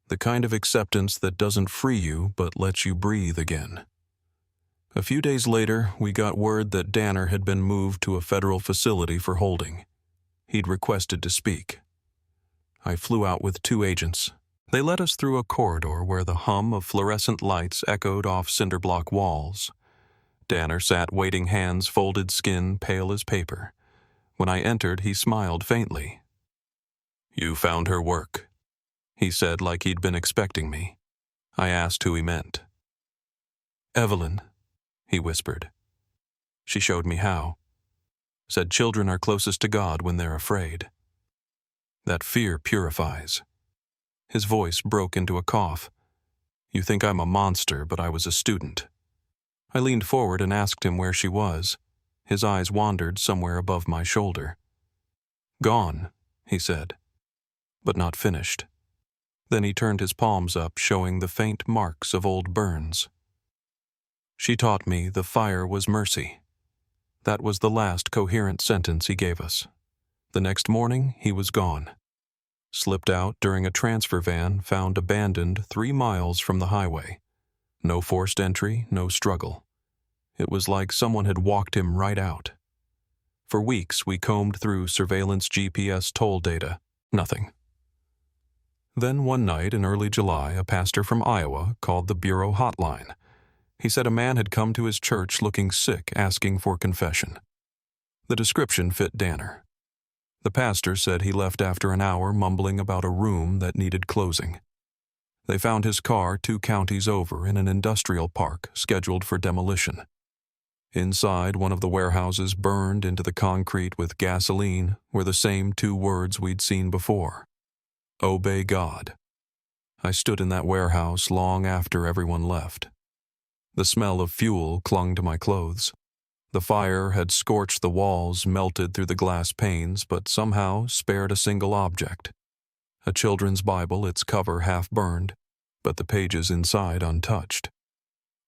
The kind of acceptance that doesn't free you but lets you breathe again. A few days later, we got word that Danner had been moved to a federal facility for holding. He'd requested to speak. I flew out with 2 agents. They led us through a corridor where the hum of fluorescent lights echoed off cinder-block walls. Danner sat waiting, hands folded, skin pale as paper. When I entered, he smiled faintly. "You found her work," he said like he'd been expecting me. I asked who he meant. "Evelyn," he whispered. She showed me how. Said children are closest to God when they're afraid. That fear purifies. His voice broke into a cough. "You think I'm a monster, but I was a student." I leaned forward and asked him where she was. His eyes wandered somewhere above my shoulder. "Gone," he said, but not finished. Then he turned his palms up, showing the faint marks of old burns. "She taught me the fire was mercy." That was the last coherent sentence he gave us. The next morning, he was gone. Slipped out during a transfer van found abandoned 3 miles from the highway. No forced entry, no struggle. It was like someone had walked him right out. For weeks, we combed through surveillance GPS toll data. Nothing. Then one night in early July, a pastor from Iowa called the Bureau hotline. He said a man had come to his church looking sick, asking for confession. The description fit Danner. The pastor said he left after an hour, mumbling about a room that needed closing. They found his car 2 counties over in an industrial park scheduled for demolition. Inside, one of the warehouses burned into the concrete with gasoline were the same 2 words we'd seen before. Obey God. I stood in that warehouse long after everyone left. The smell of fuel clung to my clothes. The fire had scorched the walls, melted through the glass panes, but somehow spared a single object. A children's Bible, its cover half burned, but the pages inside untouched.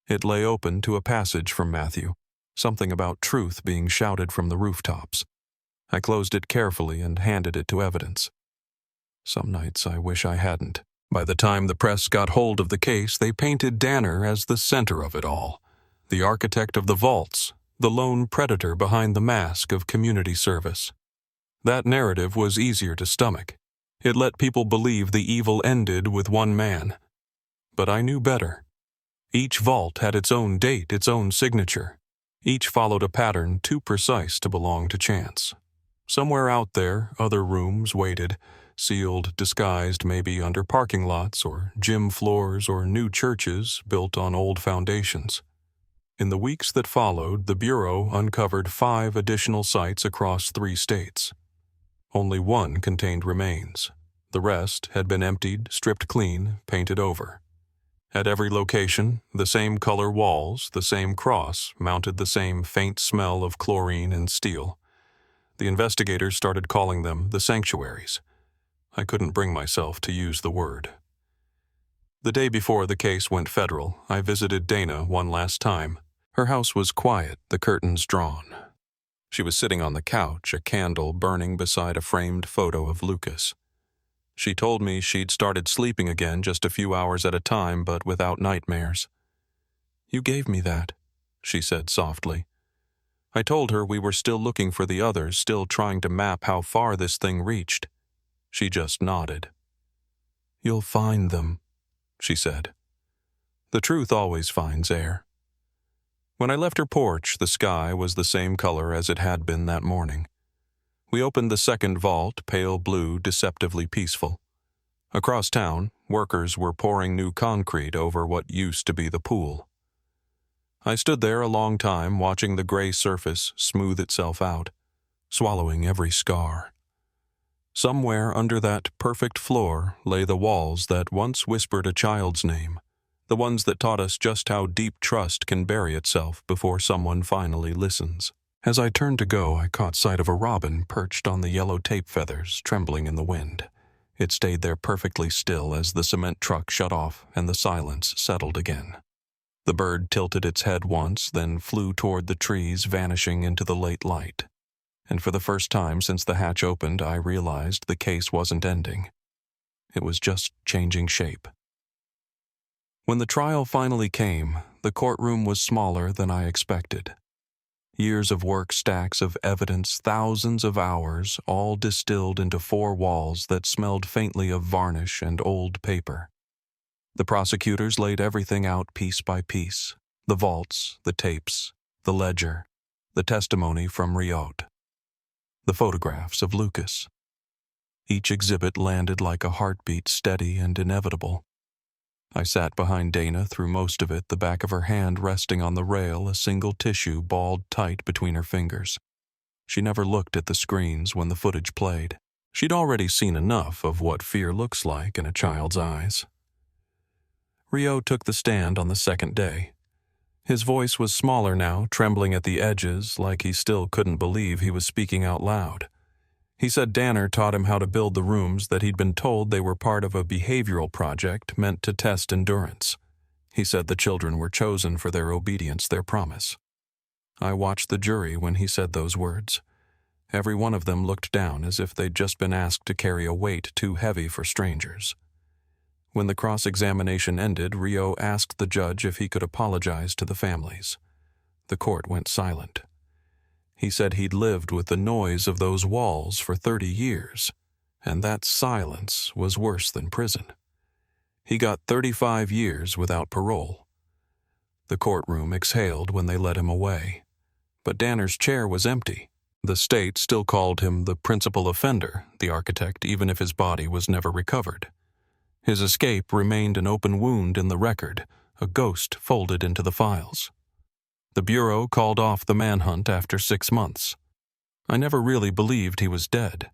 It lay open to a passage from Matthew, something about truth being shouted from the rooftops. I closed it carefully and handed it to evidence. Some nights I wish I hadn't. By the time the press got hold of the case, they painted Danner as the center of it all, the architect of the vaults, the lone predator behind the mask of community service. That narrative was easier to stomach. It let people believe the evil ended with one man. But I knew better. Each vault had its own date, its own signature. Each followed a pattern too precise to belong to chance. Somewhere out there, other rooms waited, sealed, disguised maybe under parking lots or gym floors or new churches built on old foundations. In the weeks that followed, the Bureau uncovered 5 additional sites across 3 states. Only 1 contained remains. The rest had been emptied, stripped clean, painted over. At every location, the same color walls, the same cross, mounted the same faint smell of chlorine and steel. The investigators started calling them the sanctuaries. I couldn't bring myself to use the word. The day before the case went federal, I visited Dana one last time. Her house was quiet, the curtains drawn. She was sitting on the couch, a candle burning beside a framed photo of Lucas. She told me she'd started sleeping again just a few hours at a time, but without nightmares. "You gave me that," she said softly. I told her we were still looking for the others, still trying to map how far this thing reached. She just nodded. "You'll find them," she said. The truth always finds air. When I left her porch, the sky was the same color as it had been that morning. We opened the second vault, pale blue, deceptively peaceful. Across town, workers were pouring new concrete over what used to be the pool. I stood there a long time, watching the gray surface smooth itself out, swallowing every scar. Somewhere under that perfect floor lay the walls that once whispered a child's name, the ones that taught us just how deep trust can bury itself before someone finally listens. As I turned to go, I caught sight of a robin perched on the yellow tape feathers, trembling in the wind. It stayed there perfectly still as the cement truck shut off and the silence settled again. The bird tilted its head once, then flew toward the trees, vanishing into the late light. And for the first time since the hatch opened, I realized the case wasn't ending. It was just changing shape. When the trial finally came, the courtroom was smaller than I expected. Years of work, stacks of evidence, thousands of hours, all distilled into 4 walls that smelled faintly of varnish and old paper. The prosecutors laid everything out piece by piece: the vaults, the tapes, the ledger, the testimony from Riot, the photographs of Lucas. Each exhibit landed like a heartbeat, steady and inevitable. I sat behind Dana through most of it, the back of her hand resting on the rail, a single tissue balled tight between her fingers. She never looked at the screens when the footage played. She'd already seen enough of what fear looks like in a child's eyes. Rio took the stand on the second day. His voice was smaller now, trembling at the edges, like he still couldn't believe he was speaking out loud. He said Danner taught him how to build the rooms, that he'd been told they were part of a behavioral project meant to test endurance. He said the children were chosen for their obedience, their promise. I watched the jury when he said those words. Every one of them looked down as if they'd just been asked to carry a weight too heavy for strangers. When the cross-examination ended, Rio asked the judge if he could apologize to the families. The court went silent. He said he'd lived with the noise of those walls for 30 years, and that silence was worse than prison. He got 35 years without parole. The courtroom exhaled when they led him away, but Danner's chair was empty. The state still called him the principal offender, the architect, even if his body was never recovered. His escape remained an open wound in the record, a ghost folded into the files. The Bureau called off the manhunt after 6 months. I never really believed he was dead.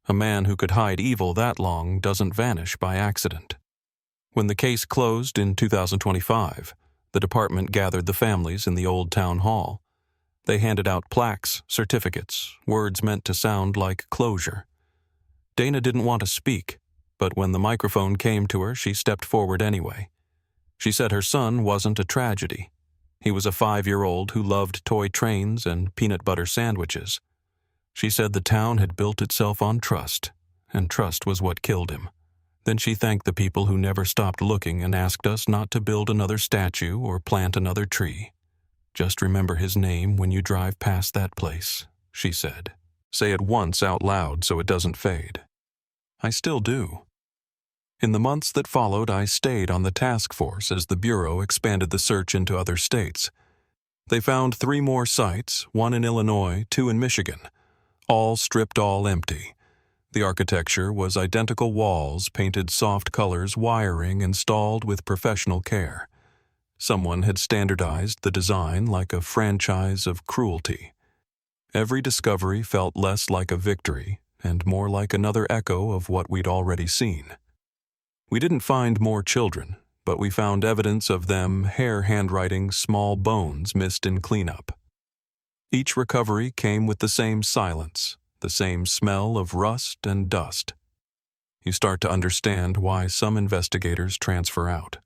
A man who could hide evil that long doesn't vanish by accident. When the case closed in 2025, the department gathered the families in the old town hall. They handed out plaques, certificates, words meant to sound like closure. Dana didn't want to speak, but when the microphone came to her, she stepped forward anyway. She said her son wasn't a tragedy. He was a 5-year-old who loved toy trains and peanut butter sandwiches. She said the town had built itself on trust, and trust was what killed him. Then she thanked the people who never stopped looking and asked us not to build another statue or plant another tree. Just remember his name when you drive past that place, she said. Say it once out loud so it doesn't fade. I still do. In the months that followed, I stayed on the task force as the Bureau expanded the search into other states. They found 3 more sites, 1 in Illinois, 2 in Michigan, all stripped, all empty. The architecture was identical walls, painted soft colors, wiring installed with professional care. Someone had standardized the design like a franchise of cruelty. Every discovery felt less like a victory and more like another echo of what we'd already seen. We didn't find more children, but we found evidence of them, hair handwriting, small bones missed in cleanup. Each recovery came with the same silence, the same smell of rust and dust. You start to understand why some investigators transfer out.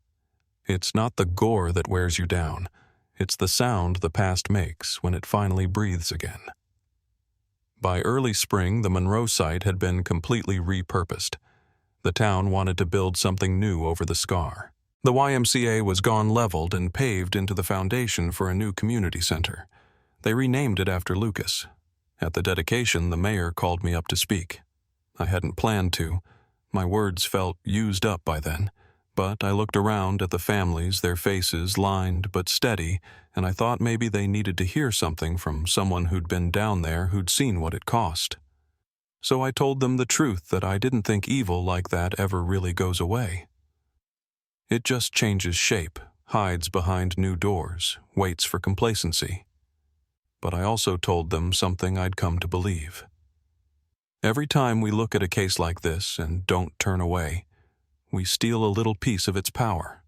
It's not the gore that wears you down. It's the sound the past makes when it finally breathes again. By early spring, the Monroe site had been completely repurposed. The town wanted to build something new over the scar. The YMCA was gone, leveled, and paved into the foundation for a new community center. They renamed it after Lucas. At the dedication, the mayor called me up to speak. I hadn't planned to. My words felt used up by then. But I looked around at the families, their faces lined but steady, and I thought maybe they needed to hear something from someone who'd been down there, who'd seen what it cost. So I told them the truth, that I didn't think evil like that ever really goes away. It just changes shape, hides behind new doors, waits for complacency. But I also told them something I'd come to believe. Every time we look at a case like this and don't turn away, we steal a little piece of its power.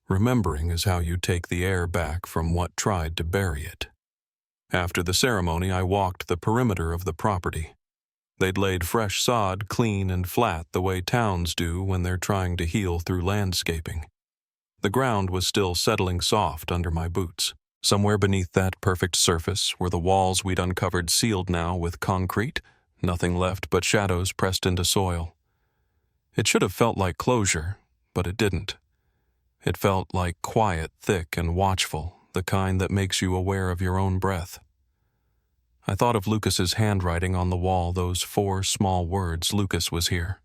Remembering is how you take the air back from what tried to bury it. After the ceremony, I walked the perimeter of the property. They'd laid fresh sod, clean and flat, the way towns do when they're trying to heal through landscaping. The ground was still settling soft under my boots. Somewhere beneath that perfect surface were the walls we'd uncovered, sealed now with concrete, nothing left but shadows pressed into soil. It should have felt like closure, but it didn't. It felt like quiet, thick and watchful, the kind that makes you aware of your own breath. I thought of Lucas's handwriting on the wall, those 4 small words, "Lucas was here."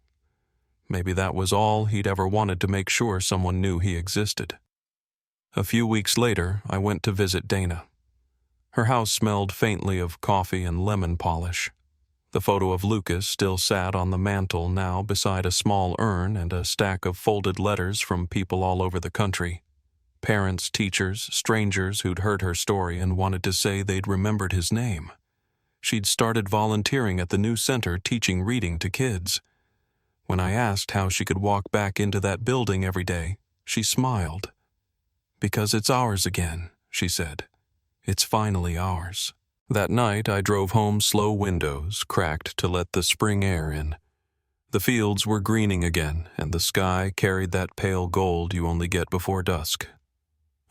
Maybe that was all he'd ever wanted to make sure someone knew he existed. A few weeks later, I went to visit Dana. Her house smelled faintly of coffee and lemon polish. The photo of Lucas still sat on the mantel now beside a small urn and a stack of folded letters from people all over the country. Parents, teachers, strangers who'd heard her story and wanted to say they'd remembered his name. She'd started volunteering at the new center teaching reading to kids. When I asked how she could walk back into that building every day, she smiled. "Because it's ours again," she said. "It's finally ours." That night, I drove home slow windows, cracked to let the spring air in. The fields were greening again, and the sky carried that pale gold you only get before dusk.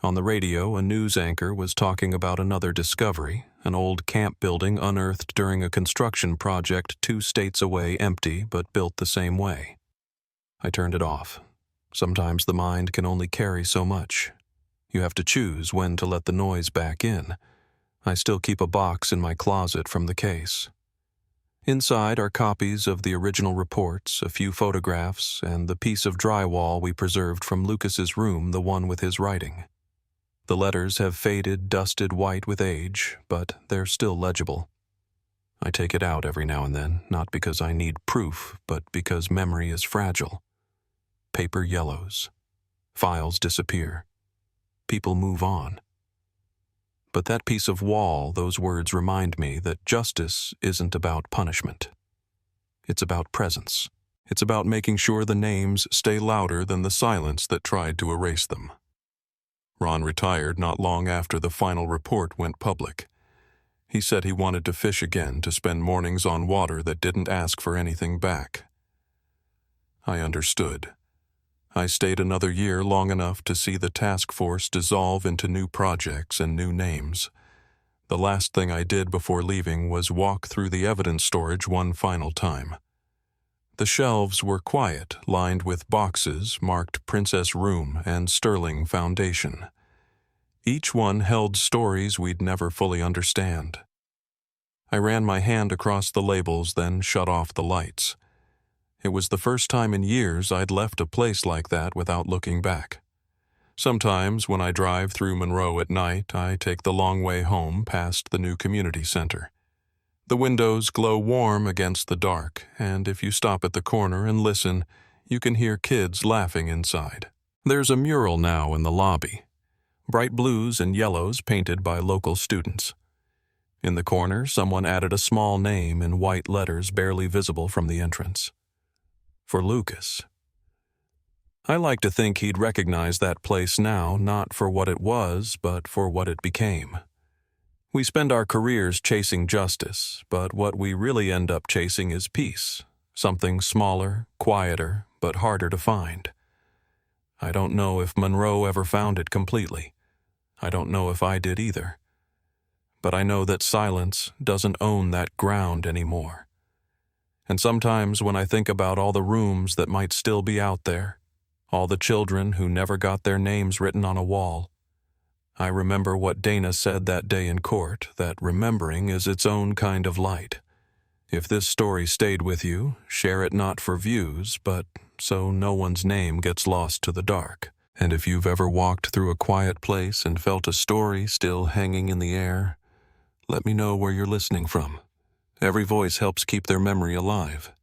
On the radio, a news anchor was talking about another discovery, an old camp building unearthed during a construction project 2 states away, empty but built the same way. I turned it off. Sometimes the mind can only carry so much. You have to choose when to let the noise back in. I still keep a box in my closet from the case. Inside are copies of the original reports, a few photographs, and the piece of drywall we preserved from Lucas's room, the one with his writing. The letters have faded, dusted white with age, but they're still legible. I take it out every now and then, not because I need proof, but because memory is fragile. Paper yellows. Files disappear. People move on. But that piece of wall, those words remind me that justice isn't about punishment. It's about presence. It's about making sure the names stay louder than the silence that tried to erase them. Ron retired not long after the final report went public. He said he wanted to fish again, to spend mornings on water that didn't ask for anything back. I understood. I stayed another year, long enough to see the task force dissolve into new projects and new names. The last thing I did before leaving was walk through the evidence storage one final time. The shelves were quiet, lined with boxes marked Princess Room and Sterling Foundation. Each one held stories we'd never fully understand. I ran my hand across the labels, then shut off the lights. It was the first time in years I'd left a place like that without looking back. Sometimes when I drive through Monroe at night, I take the long way home past the new community center. The windows glow warm against the dark, and if you stop at the corner and listen, you can hear kids laughing inside. There's a mural now in the lobby. Bright blues and yellows painted by local students. In the corner, someone added a small name in white letters barely visible from the entrance. For Lucas. I like to think he'd recognize that place now, not for what it was, but for what it became. We spend our careers chasing justice, but what we really end up chasing is peace, something smaller, quieter, but harder to find. I don't know if Monroe ever found it completely. I don't know if I did either. But I know that silence doesn't own that ground anymore. And sometimes when I think about all the rooms that might still be out there, all the children who never got their names written on a wall, I remember what Dana said that day in court, that remembering is its own kind of light. If this story stayed with you, share it not for views, but so no one's name gets lost to the dark. And if you've ever walked through a quiet place and felt a story still hanging in the air, let me know where you're listening from. Every voice helps keep their memory alive.